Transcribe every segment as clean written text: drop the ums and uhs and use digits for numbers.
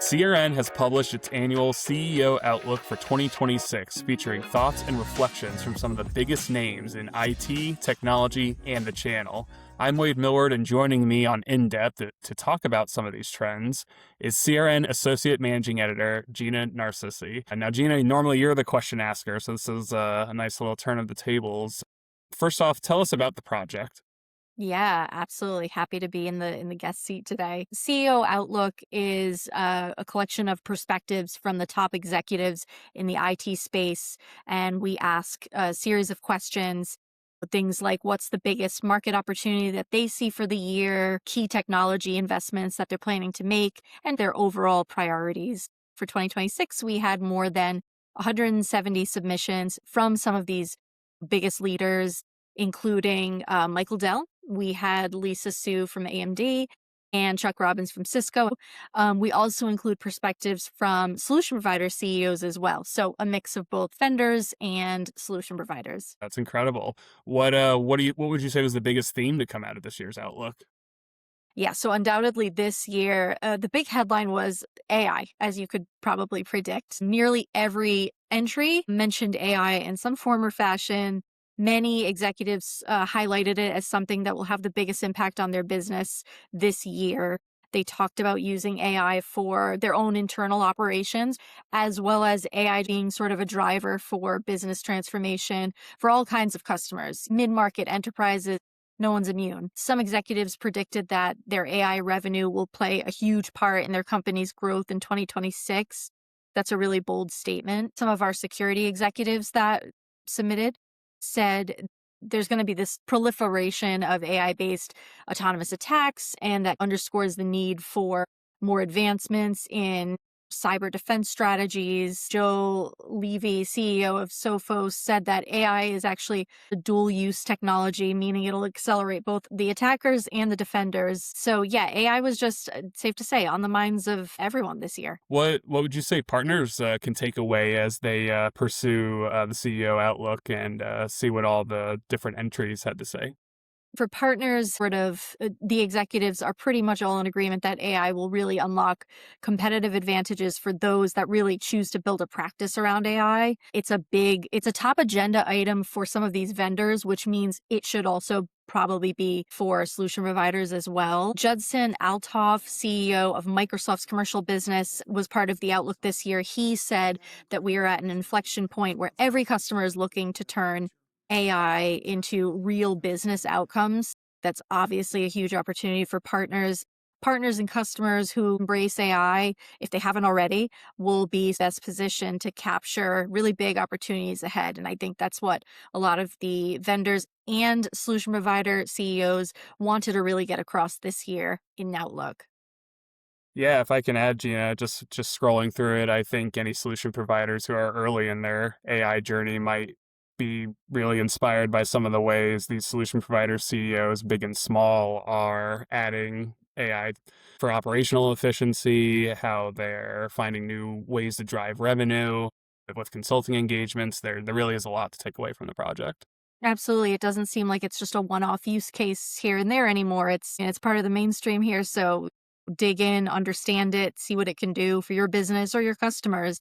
CRN has published its annual CEO Outlook for 2026, featuring thoughts and reflections from some of the biggest names in IT, technology, and the channel. I'm Wade Millward, and joining me on In-Depth to talk about some of these trends is CRN Associate Managing Editor, Gina Narcisi. And now, Gina, normally you're the question asker, so this is a nice little turn of the tables. First off, tell us about the project. Yeah, absolutely. Happy to be in the guest seat today. CEO Outlook is a collection of perspectives from the top executives in the IT space, and we ask a series of questions. Things like what's the biggest market opportunity that they see for the year, key technology investments that they're planning to make, and their overall priorities. For 2026, we had more than 170 submissions from some of these biggest leaders, including Michael Dell. We had Lisa Su from AMD and Chuck Robbins from Cisco. We also include perspectives from solution provider CEOs as well. So a mix of both vendors and solution providers. That's incredible. What would you say was the biggest theme to come out of this year's Outlook? Yeah, so undoubtedly this year, the big headline was AI, as you could probably predict. Nearly every entry mentioned AI in some form or fashion. Many executives highlighted it as something that will have the biggest impact on their business this year. They talked about using AI for their own internal operations, as well as AI being sort of a driver for business transformation for all kinds of customers, mid-market enterprises. No one's immune. Some executives predicted that their AI revenue will play a huge part in their company's growth in 2026. That's a really bold statement. Some of our security executives that submitted said there's going to be this proliferation of AI-based autonomous attacks, and that underscores the need for more advancements in cyber defense strategies. Joe Levy, CEO of Sophos, said that AI is actually a dual-use technology, meaning it'll accelerate both the attackers and the defenders. So yeah, AI was just, safe to say, on the minds of everyone this year. What would you say partners can take away as they pursue the CEO Outlook and see what all the different entries had to say? For partners, the executives are pretty much all in agreement that AI will really unlock competitive advantages for those that really choose to build a practice around AI. It's a top agenda item for some of these vendors, which means it should also probably be for solution providers as well. Judson Althoff, CEO of Microsoft's commercial business, was part of the Outlook this year. He said that we are at an inflection point where every customer is looking to turn AI into real business outcomes. That's obviously a huge opportunity for partners. Partners and customers who embrace AI, if they haven't already, will be best positioned to capture really big opportunities ahead. And I think that's what a lot of the vendors and solution provider CEOs wanted to really get across this year in Outlook. Yeah, if I can add, Gina, just scrolling through it, I think any solution providers who are early in their AI journey might be really inspired by some of the ways these solution provider CEOs, big and small, are adding AI for operational efficiency, how they're finding new ways to drive revenue with consulting engagements. There really is a lot to take away from the project. Absolutely. It doesn't seem like it's just a one-off use case here and there anymore. It's part of the mainstream here. So dig in, understand it, see what it can do for your business or your customers.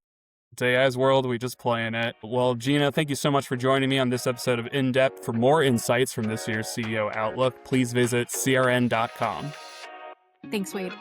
It's AI's world, we just play in it. Well, Gina, thank you so much for joining me on this episode of In Depth. For more insights from this year's CEO Outlook, please visit crn.com. Thanks, Wade.